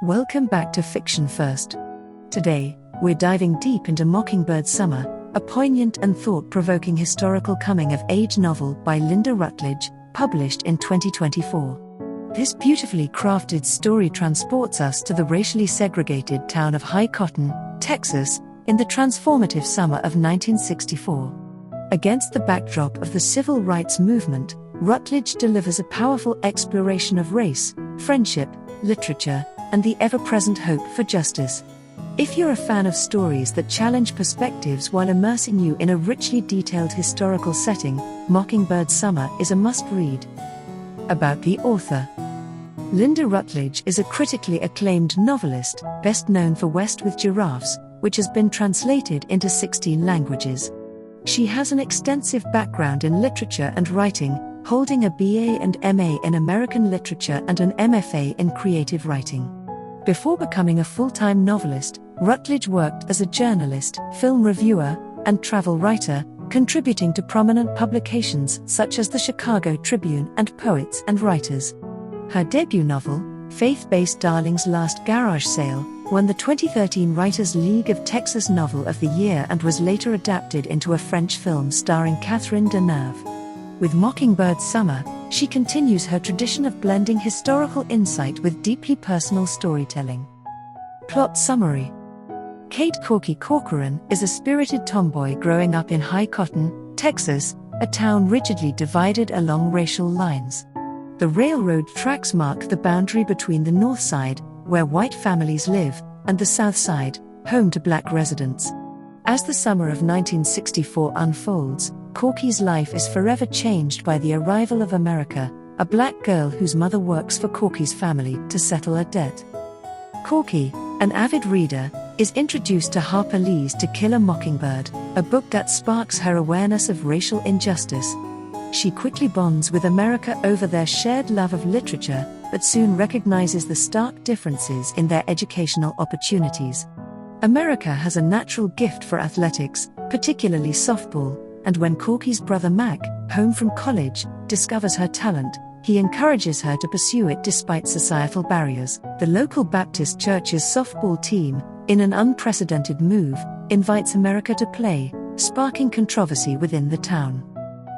Welcome back to Fiction First. Today, we're diving deep into Mockingbird Summer, a poignant and thought-provoking historical coming-of-age novel by Lynda Rutledge, published in 2024. This beautifully crafted story transports us to the racially segregated town of High Cotton, Texas, in the transformative summer of 1964. Against the backdrop of the civil rights movement, Rutledge delivers a powerful exploration of race, friendship, literature, and the ever-present hope for justice. If you're a fan of stories that challenge perspectives while immersing you in a richly detailed historical setting, Mockingbird Summer is a must-read. About the author. Lynda Rutledge is a critically acclaimed novelist, best known for West with Giraffes, which has been translated into 16 languages. She has an extensive background in literature and writing, holding a BA and MA in American literature and an MFA in creative writing. Before becoming a full-time novelist, Rutledge worked as a journalist, film reviewer, and travel writer, contributing to prominent publications such as the Chicago Tribune and Poets and Writers. Her debut novel, Faith-Based Darling's Last Garage Sale, won the 2013 Writers' League of Texas Novel of the Year and was later adapted into a French film starring Catherine Deneuve. With Mockingbird Summer, she continues her tradition of blending historical insight with deeply personal storytelling. Plot summary. Kate Corky Corcoran is a spirited tomboy growing up in High Cotton, Texas, a town rigidly divided along racial lines. The railroad tracks mark the boundary between the North Side, where white families live, and the South Side, home to black residents. As the summer of 1964 unfolds, Corky's life is forever changed by the arrival of America, a black girl whose mother works for Corky's family to settle a debt. Corky, an avid reader, is introduced to Harper Lee's To Kill a Mockingbird, a book that sparks her awareness of racial injustice. She quickly bonds with America over their shared love of literature, but soon recognizes the stark differences in their educational opportunities. America has a natural gift for athletics, particularly softball, and when Corky's brother Mac, home from college, discovers her talent, he encourages her to pursue it despite societal barriers. The local Baptist church's softball team, in an unprecedented move, invites America to play, sparking controversy within the town.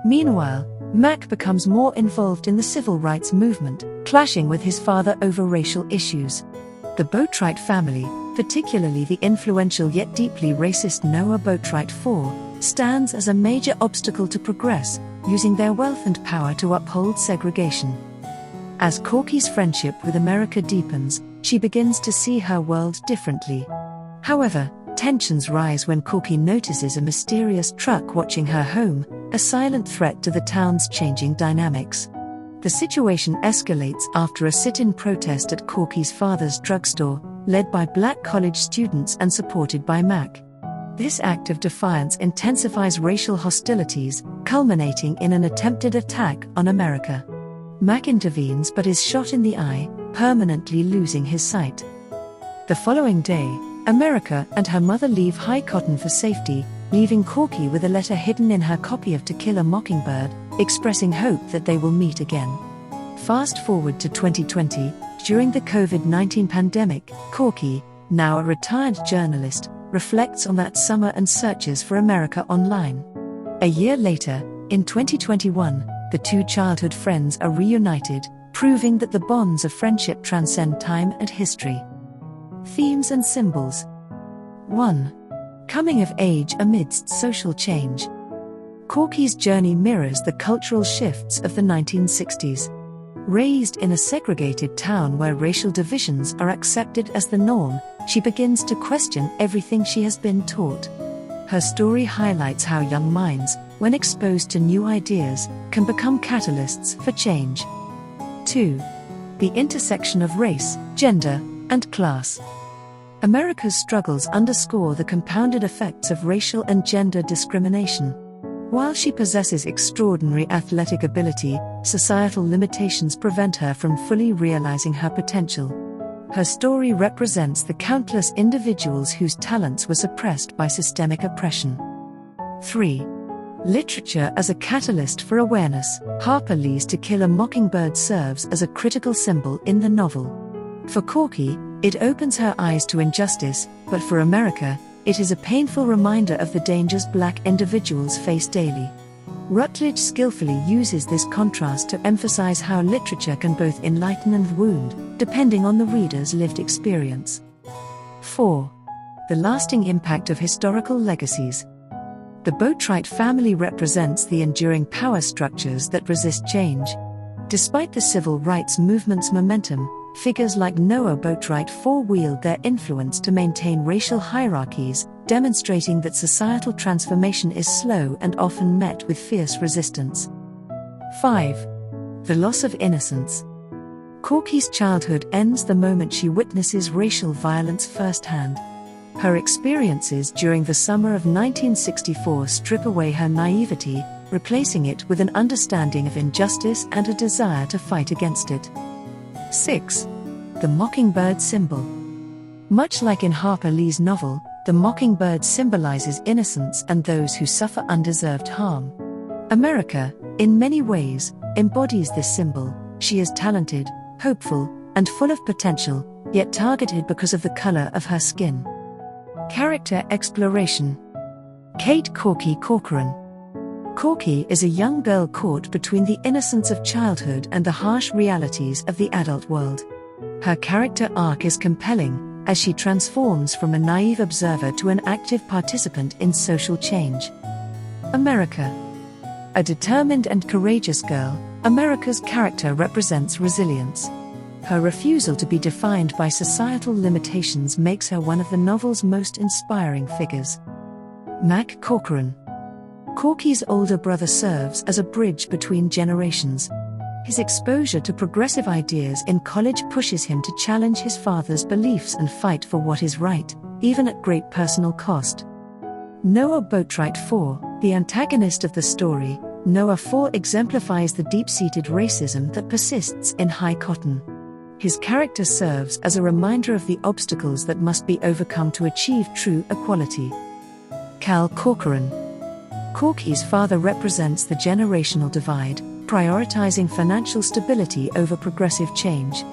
Meanwhile, Mac becomes more involved in the civil rights movement, clashing with his father over racial issues. The Boatwright family, particularly the influential yet deeply racist Noah Boatwright IV, stands as a major obstacle to progress, using their wealth and power to uphold segregation. As Corky's friendship with America deepens, she begins to see her world differently. However, tensions rise when Corky notices a mysterious truck watching her home, a silent threat to the town's changing dynamics. The situation escalates after a sit-in protest at Corky's father's drugstore, led by black college students and supported by Mac. This act of defiance intensifies racial hostilities, culminating in an attempted attack on America. Mac intervenes but is shot in the eye, permanently losing his sight. The following day, America and her mother leave High Cotton for safety, leaving Corky with a letter hidden in her copy of To Kill a Mockingbird, expressing hope that they will meet again. Fast forward to 2020, during the COVID-19 pandemic, Corky, now a retired journalist, reflects on that summer and searches for America online. A year later, in 2021, the two childhood friends are reunited, proving that the bonds of friendship transcend time and history. Themes and symbols. 1. Coming of age amidst social change. Corky's journey mirrors the cultural shifts of the 1960s. Raised in a segregated town where racial divisions are accepted as the norm, she begins to question everything she has been taught. Her story highlights how young minds, when exposed to new ideas, can become catalysts for change. 2. The intersection of race, gender, and class. America's struggles underscore the compounded effects of racial and gender discrimination. While she possesses extraordinary athletic ability, societal limitations prevent her from fully realizing her potential. Her story represents the countless individuals whose talents were suppressed by systemic oppression. 3. Literature as a catalyst for awareness. Harper Lee's To Kill a Mockingbird serves as a critical symbol in the novel. For Corky, It opens her eyes to injustice, but for America, it is a painful reminder of the dangers Black individuals face daily. Rutledge skillfully uses this contrast to emphasize how literature can both enlighten and wound, depending on the reader's lived experience. 4. The lasting impact of historical legacies. The Boatwright family represents the enduring power structures that resist change. Despite the civil rights movement's momentum, figures like Noah Boatwright IV wield their influence to maintain racial hierarchies, demonstrating that societal transformation is slow and often met with fierce resistance. 5. The loss of innocence. Corky's childhood ends the moment she witnesses racial violence firsthand. Her experiences during the summer of 1964 strip away her naivety, replacing it with an understanding of injustice and a desire to fight against it. 6. The Mockingbird symbol. Much like in Harper Lee's novel, the mockingbird symbolizes innocence and those who suffer undeserved harm. America, in many ways, embodies this symbol. She is talented, hopeful, and full of potential, yet targeted because of the color of her skin. Character exploration. Kate Corky Corcoran. Corky is a young girl caught between the innocence of childhood and the harsh realities of the adult world. Her character arc is compelling, as she transforms from a naive observer to an active participant in social change. America. A determined and courageous girl, America's character represents resilience. Her refusal to be defined by societal limitations makes her one of the novel's most inspiring figures. Mac Corcoran. Corky's older brother serves as a bridge between generations. His exposure to progressive ideas in college pushes him to challenge his father's beliefs and fight for what is right, even at great personal cost. Noah Boatwright IV, the antagonist of the story, Noah IV exemplifies the deep-seated racism that persists in High Cotton. His character serves as a reminder of the obstacles that must be overcome to achieve true equality. Cal Corcoran. Corky's father represents the generational divide, prioritizing financial stability over progressive change.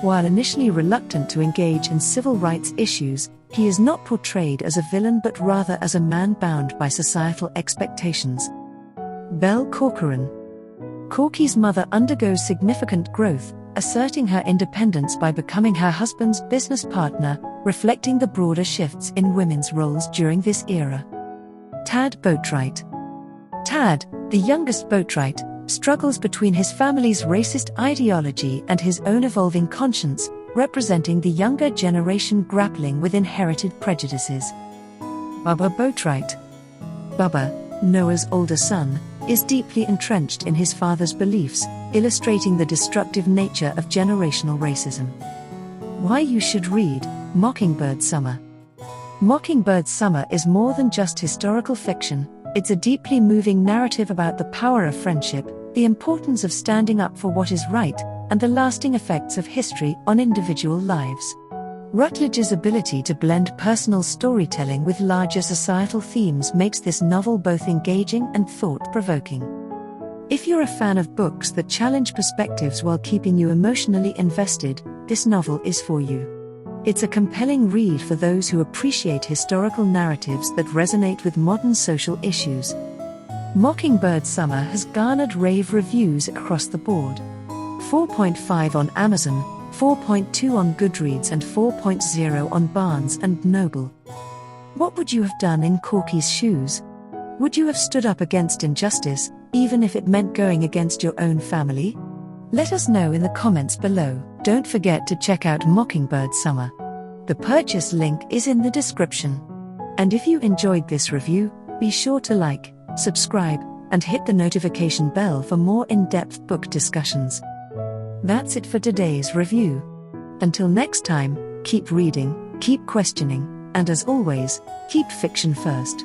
While initially reluctant to engage in civil rights issues, he is not portrayed as a villain but rather as a man bound by societal expectations. Belle Corcoran. Corky's mother undergoes significant growth, asserting her independence by becoming her husband's business partner, reflecting the broader shifts in women's roles during this era. Tad Boatwright. Tad, the youngest Boatwright, struggles between his family's racist ideology and his own evolving conscience, representing the younger generation grappling with inherited prejudices. Bubba Boatwright. Bubba, Noah's older son, is deeply entrenched in his father's beliefs, illustrating the destructive nature of generational racism. Why you should read Mockingbird Summer. Mockingbird Summer is more than just historical fiction. It's a deeply moving narrative about the power of friendship, the importance of standing up for what is right, and the lasting effects of history on individual lives. Rutledge's ability to blend personal storytelling with larger societal themes makes this novel both engaging and thought-provoking. If you're a fan of books that challenge perspectives while keeping you emotionally invested, this novel is for you. It's a compelling read for those who appreciate historical narratives that resonate with modern social issues. Mockingbird Summer has garnered rave reviews across the board. 4.5 on Amazon, 4.2 on Goodreads and 4.0 on Barnes & Noble. What would you have done in Corky's shoes? Would you have stood up against injustice, even if it meant going against your own family? Let us know in the comments below. Don't forget to check out Mockingbird Summer. The purchase link is in the description. And if you enjoyed this review, be sure to like, subscribe, and hit the notification bell for more in-depth book discussions. That's it for today's review. Until next time, keep reading, keep questioning, and as always, keep fiction first.